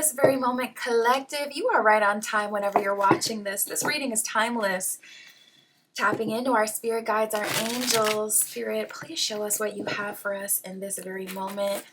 this very moment, collective. You are right on time whenever you're watching this. This reading is timeless. Tapping into our spirit guides, our angels. Spirit, please show us what you have for us in this very moment.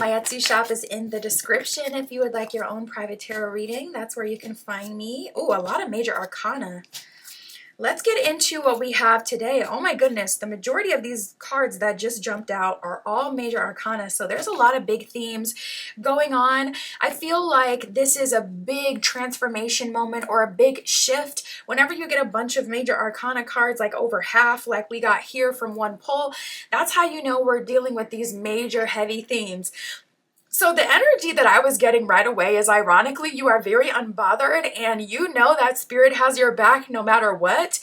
My Etsy shop is in the description if you would like your own private tarot reading. That's where you can find me. Oh, a lot of major arcana. Let's get into what we have today. Oh my goodness, the majority of these cards that just jumped out are all major arcana. So there's a lot of big themes going on. I feel like this is a big transformation moment or a big shift. Whenever you get a bunch of major arcana cards, like over half, like we got here from one pull, that's how you know we're dealing with these major heavy themes. So the energy that I was getting right away is, ironically, you are very unbothered and you know that spirit has your back no matter what.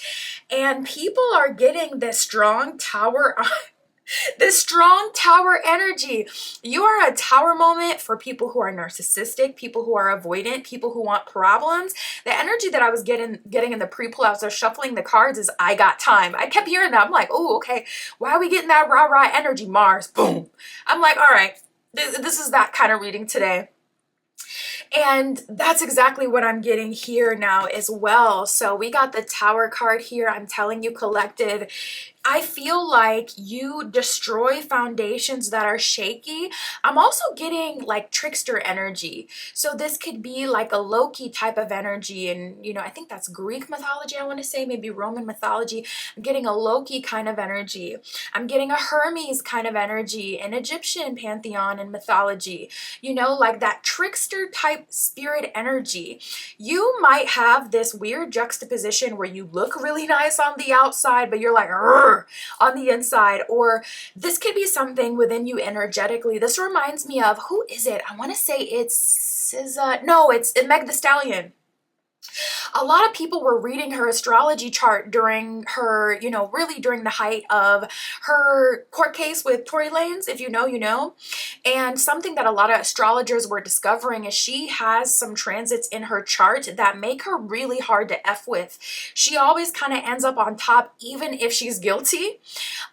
And people are getting this strong tower this strong tower energy. You are a tower moment for people who are narcissistic, people who are avoidant, people who want problems. The energy that I was getting in the pre-pull-outs of shuffling the cards is, I got time. I kept hearing that. I'm like, oh, okay, why are we getting that rah-rah energy, Mars? Boom. I'm like, all right. This is that kind of reading today. And that's exactly what I'm getting here now as well. So we got the Tower card here. I'm telling you, collective, I feel like you destroy foundations that are shaky. I'm also getting like trickster energy. So this could be like a Loki type of energy. And, you know, I think that's Greek mythology, I want to say, maybe Roman mythology. I'm getting a Loki kind of energy. I'm getting a Hermes kind of energy, an Egyptian pantheon and mythology. You know, like that trickster type spirit energy. You might have this weird juxtaposition where you look really nice on the outside, but you're like, on the inside. Or this could be something within you energetically. This reminds me of, who is it? I want to say it's Meg the Stallion. A lot of people were reading her astrology chart during her, you know, really during the height of her court case with Tory Lanez. If you know, you know. And something that a lot of astrologers were discovering is she has some transits in her chart that make her really hard to F with. She always kind of ends up on top, even if she's guilty.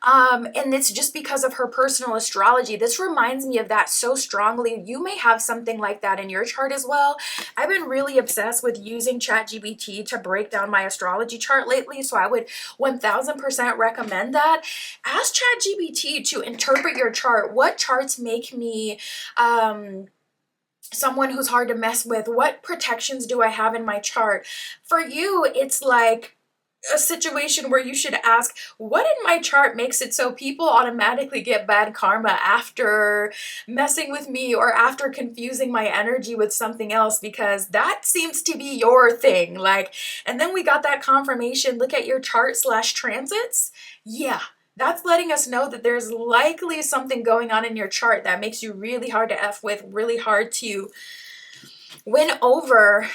And it's just because of her personal astrology. This reminds me of that so strongly. You may have something like that in your chart as well. I've been really obsessed with using ChatGPT to break down my astrology chart lately, so I would 1000% recommend that. Ask ChatGPT to interpret your chart. What charts make me someone who's hard to mess with? What protections do I have in my chart? For you, it's like a situation where you should ask, what in my chart makes it so people automatically get bad karma after messing with me or after confusing my energy with something else? Because that seems to be your thing. Like, and then we got that confirmation. Look at your chart / transits. Yeah. That's letting us know that there's likely something going on in your chart that makes you really hard to F with, really hard to win over.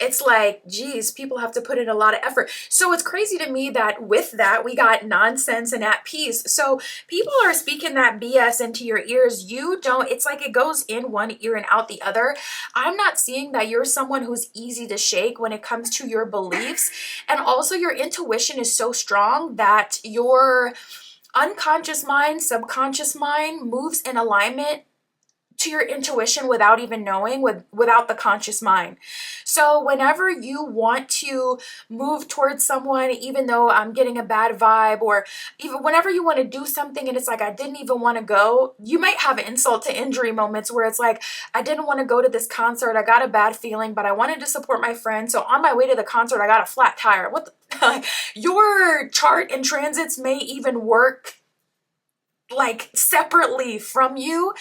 It's like, geez, people have to put in a lot of effort. So it's crazy to me that with that, we got nonsense and at peace. So people are speaking that BS into your ears. You don't, it's like it goes in one ear and out the other. I'm not seeing that you're someone who's easy to shake when it comes to your beliefs. And also your intuition is so strong that your unconscious mind, subconscious mind moves in alignment to your intuition without even knowing, without the conscious mind. So whenever you want to move towards someone, even though I'm getting a bad vibe, or even whenever you want to do something and it's like, I didn't even want to go, you might have insult to injury moments where it's like, I didn't want to go to this concert, I got a bad feeling, but I wanted to support my friend, so on my way to the concert I got a flat tire. What the your chart and transits may even work like separately from you,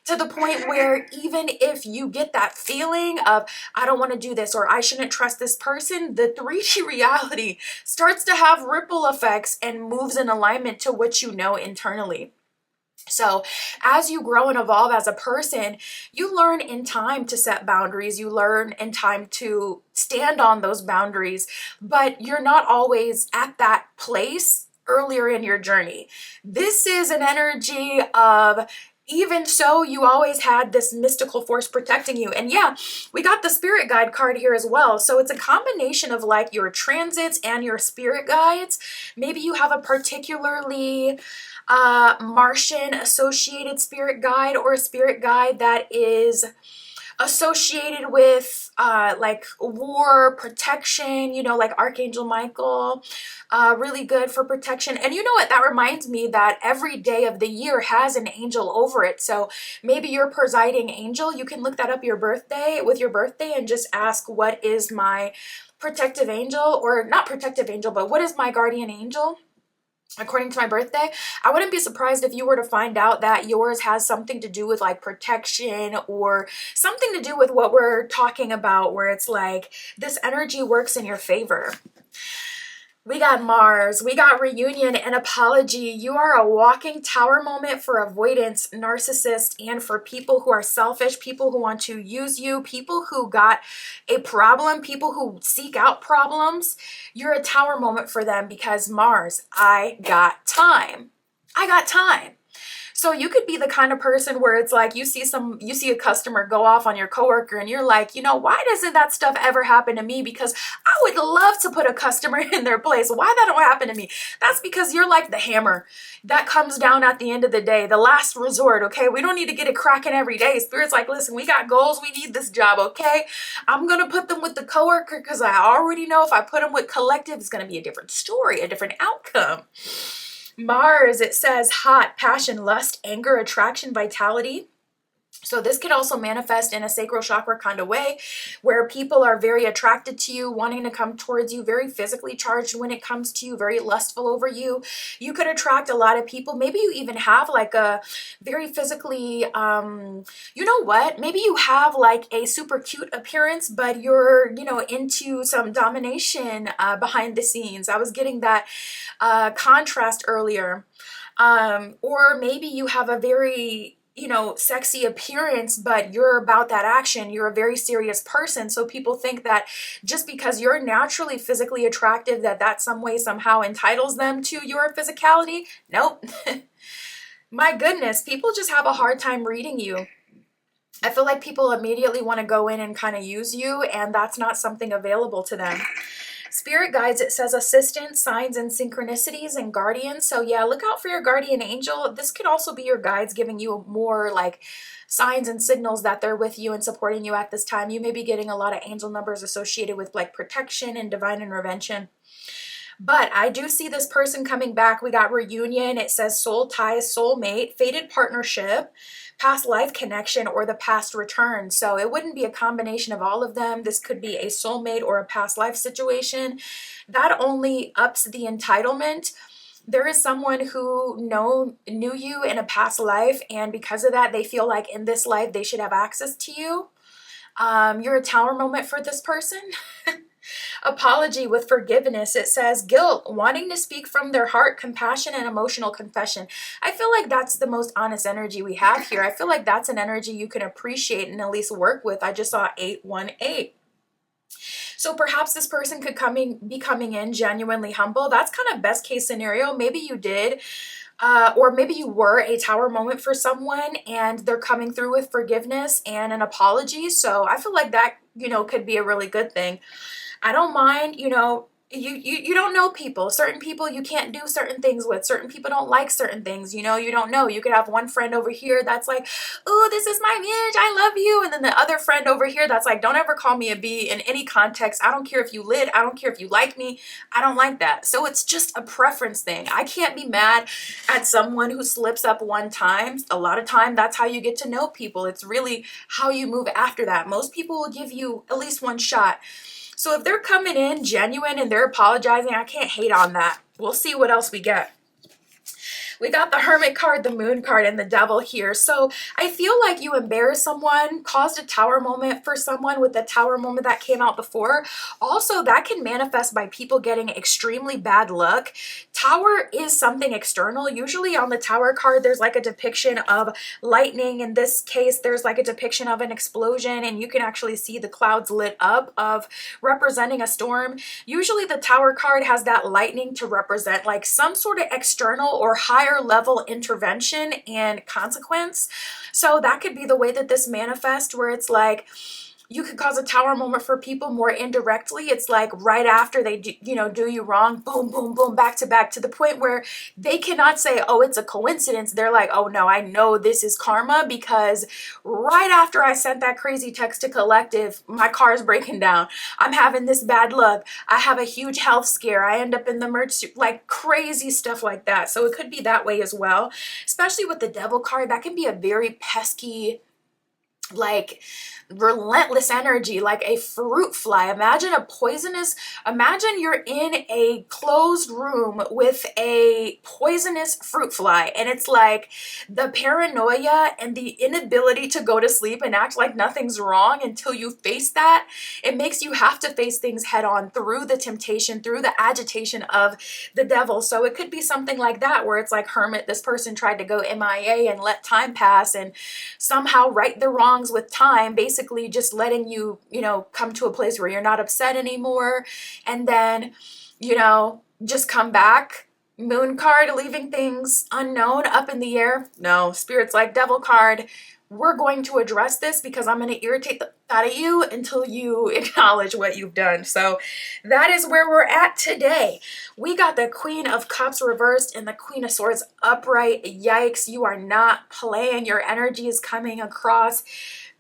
to the point where even if you get that feeling of, I don't want to do this or I shouldn't trust this person, the 3D reality starts to have ripple effects and moves in alignment to what you know internally. So as you grow and evolve as a person, you learn in time to set boundaries. You learn in time to stand on those boundaries, but you're not always at that place earlier in your journey. This is an energy of even so, you always had this mystical force protecting you. And yeah, we got the spirit guide card here as well. So it's a combination of like your transits and your spirit guides. Maybe you have a particularly Martian associated spirit guide, or a spirit guide that is associated with like war, protection, you know, like Archangel Michael, really good for protection. And you know what, that reminds me that every day of the year has an angel over it. So maybe your presiding angel, you can look that up your birthday with your birthday and just ask, what is my protective angel, or not protective angel, but what is my guardian angel according to my birthday. I wouldn't be surprised if you were to find out that yours has something to do with like protection, or something to do with what we're talking about, where it's like this energy works in your favor. We got Mars, we got reunion and apology. You are a walking tower moment for avoidance, narcissists, and for people who are selfish, people who want to use you, people who got a problem, people who seek out problems. You're a tower moment for them because Mars, I got time. I got time. So you could be the kind of person where it's like you see a customer go off on your coworker and you're like, you know, why doesn't that stuff ever happen to me? Because I would love to put a customer in their place. Why that don't happen to me? That's because you're like the hammer that comes down at the end of the day, the last resort, okay? We don't need to get it cracking every day. Spirit's like, listen, we got goals. We need this job, okay? I'm going to put them with the coworker because I already know if I put them with collective, it's going to be a different story, a different outcome. Mars, it says hot, passion, lust, anger, attraction, vitality. So this can also manifest in a sacral chakra kind of way, where people are very attracted to you, wanting to come towards you, very physically charged when it comes to you, very lustful over you. You could attract a lot of people. Maybe you even have like a very physically, you know what? Maybe you have like a super cute appearance, but you're, you know, into some domination behind the scenes. I was getting that contrast earlier. Or maybe you have a very, you know, sexy appearance, but you're about that action. You're a very serious person. So people think that just because you're naturally physically attractive, that some way somehow entitles them to your physicality. Nope. My goodness, people just have a hard time reading you. I feel like people immediately want to go in and kind of use you, and that's not something available to them. Spirit guides, it says assistants, signs, and synchronicities, and guardians. So yeah, look out for your guardian angel. This could also be your guides giving you more like signs and signals that they're with you and supporting you at this time. You may be getting a lot of angel numbers associated with like protection and divine intervention. But I do see this person coming back. We got reunion. It says soul ties, soulmate, fated partnership, past life connection, or the past return. So it wouldn't be a combination of all of them. This could be a soulmate or a past life situation. That only ups the entitlement. There is someone who knew you in a past life, and because of that, they feel like in this life they should have access to you. You're a tower moment for this person. Apology with forgiveness. It says guilt, wanting to speak from their heart, compassion, and emotional confession. I feel like that's the most honest energy we have here. I feel like that's an energy you can appreciate and at least work with. I just saw 818. So perhaps this person could be coming in genuinely humble. That's kind of best case scenario. Maybe you did. Or maybe you were a tower moment for someone and they're coming through with forgiveness and an apology. So I feel like that, you know, could be a really good thing. I don't mind, you know, you don't know people. Certain people you can't do certain things with. Certain people don't like certain things, you know, you don't know. You could have one friend over here that's like, oh, this is my bitch, I love you. And then the other friend over here that's like, don't ever call me a B in any context. I don't care if you lit. I don't care if you like me. I don't like that. So it's just a preference thing. I can't be mad at someone who slips up one time. A lot of time, that's how you get to know people. It's really how you move after that. Most people will give you at least one shot. So if they're coming in genuine and they're apologizing, I can't hate on that. We'll see what else we get. We got the Hermit card, the Moon card, and the Devil here. So I feel like you embarrassed someone, caused a tower moment for someone with the tower moment that came out before. Also, that can manifest by people getting extremely bad luck. Tower is something external. Usually on the Tower card, there's like a depiction of lightning. In this case, there's like a depiction of an explosion, and you can actually see the clouds lit up of representing a storm. Usually the Tower card has that lightning to represent like some sort of external or high higher level intervention and consequence. So that could be the way that this manifests, where it's like, you could cause a tower moment for people more indirectly. It's like right after they do, do you wrong, boom, boom, boom, back to the point where they cannot say, oh, it's a coincidence. They're like, oh no, I know this is karma, because right after I sent that crazy text to collective, my car's breaking down. I'm having this bad luck. I have a huge health scare. I end up in the emergency, like crazy stuff like that. So it could be that way as well, especially with the devil card. That can be a very pesky, like relentless energy, like a fruit fly. Imagine you're in a closed room with a poisonous fruit fly, and it's like the paranoia and the inability to go to sleep and act like nothing's wrong until you face that. It makes you have to face things head on through the temptation, through the agitation of the devil. So it could be something like that, where it's like Hermit, this person tried to go MIA and let time pass and somehow right the wrongs with time, basically just letting you, come to a place where you're not upset anymore, and then, just come back. Moon card, leaving things unknown, up in the air. No, Spirit's like, devil card, we're going to address this because I'm going to irritate the out of you until you acknowledge what you've done. So that is where we're at today. We got the Queen of Cups reversed and the Queen of Swords upright. Yikes, you are not playing. Your energy is coming across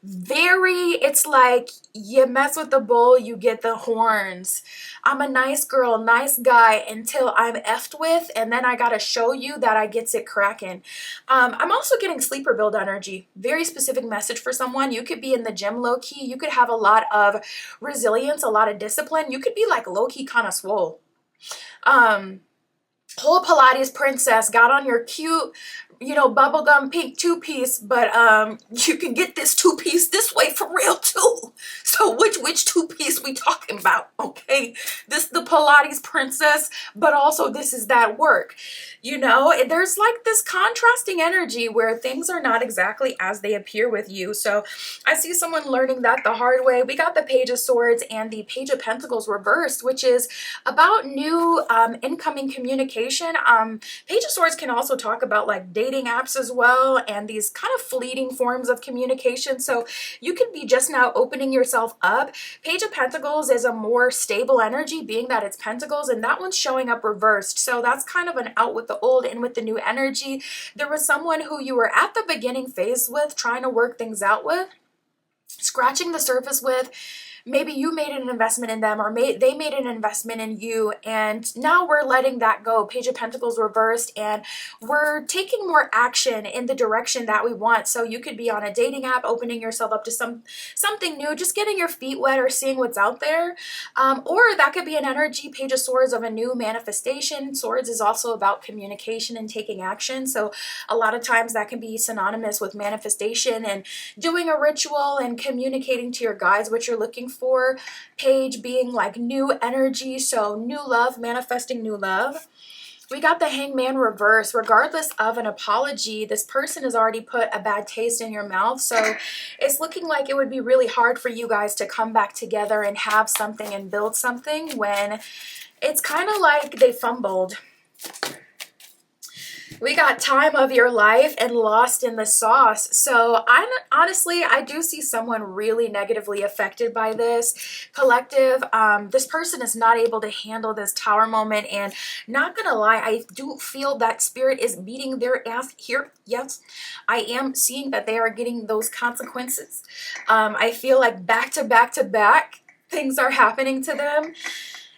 it's like you mess with the bull, you get the horns. I'm a nice girl, nice guy until I'm effed with, and then I gotta show you that I gets it cracking. I'm also getting sleeper build energy. Very specific message for someone. You could be in the gym low-key. You could have a lot of resilience, a lot of discipline. You could be like low-key kind of swole. Whole Pilates princess, got on your cute, bubblegum pink two-piece, but you can get this two-piece this way for real too. So which two-piece we talking about? Okay, this the Pilates princess, but also this is that work. There's like this contrasting energy where things are not exactly as they appear with you. So I see someone learning that the hard way. We got the Page of Swords and the Page of Pentacles reversed, which is about new incoming communication. Page of Swords can also talk about like dating apps as well, and these kind of fleeting forms of communication. So you could be just now opening yourself up. Page of Pentacles is a more stable energy, being that it's pentacles, and that one's showing up reversed. So that's kind of an out with the old, in with the new energy. There was someone who you were at the beginning phase with, trying to work things out with, scratching the surface with. Maybe you made an investment in them, or they made an investment in you, and now we're letting that go. Page of Pentacles reversed, and we're taking more action in the direction that we want. So you could be on a dating app, opening yourself up to something new, just getting your feet wet or seeing what's out there. Or that could be an energy, Page of Swords, of a new manifestation. Swords is also about communication and taking action. So a lot of times that can be synonymous with manifestation and doing a ritual and communicating to your guides what you're looking for. Page being like new energy, so new love, manifesting new love. We got the Hangman reverse. Regardless of an apology, this person has already put a bad taste in your mouth. So it's looking like it would be really hard for you guys to come back together and have something and build something when it's kind of like they fumbled. We got Time of Your Life and Lost in the Sauce. So honestly, I do see someone really negatively affected by this. Collective, this person is not able to handle this tower moment, and not gonna lie, I do feel that Spirit is beating their ass here. Yes, I am seeing that they are getting those consequences. I feel like back to back to back things are happening to them.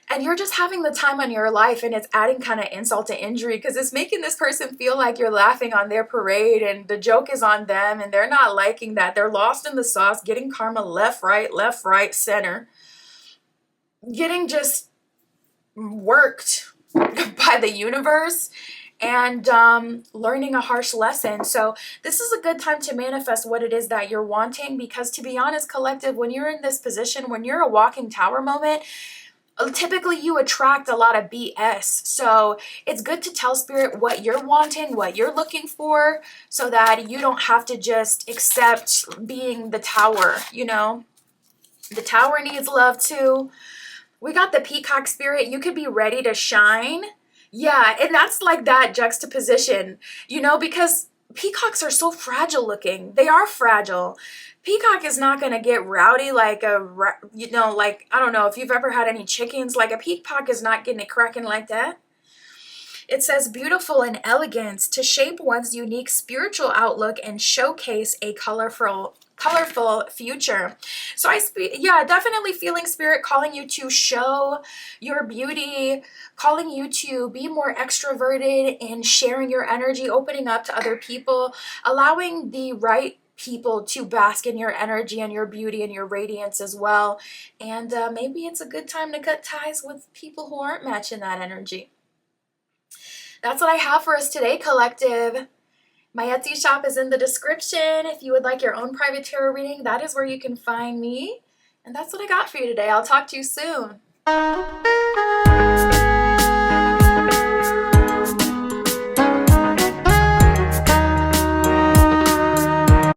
And you're just having the time on your life, and it's adding kind of insult to injury, because it's making this person feel like you're laughing on their parade and the joke is on them, and they're not liking that. They're lost in the sauce, getting karma left, right, center. Getting just worked by the universe and learning a harsh lesson. So this is a good time to manifest what it is that you're wanting, because to be honest, collective, when you're in this position, when you're a walking tower moment, typically you attract a lot of BS. So it's good to tell Spirit what you're wanting, what you're looking for, so that you don't have to just accept being the tower, The tower needs love too. We got the Peacock Spirit. You could be ready to shine. Yeah, and that's like that juxtaposition, because peacocks are so fragile looking. They are fragile. Peacock is not going to get rowdy like like, I don't know if you've ever had any chickens, like a peacock is not getting it cracking like that. It says beautiful and elegant to shape one's unique spiritual outlook and showcase a colorful future. So yeah, definitely feeling spirit calling you to show your beauty, calling you to be more extroverted and sharing your energy, opening up to other people, allowing the right people to bask in your energy and your beauty and your radiance as well. And maybe it's a good time to cut ties with people who aren't matching that energy. That's what I have for us today, collective. My Etsy shop is in the description. If you would like your own private tarot reading, that is where you can find me. And that's what I got for you today. I'll talk to you soon.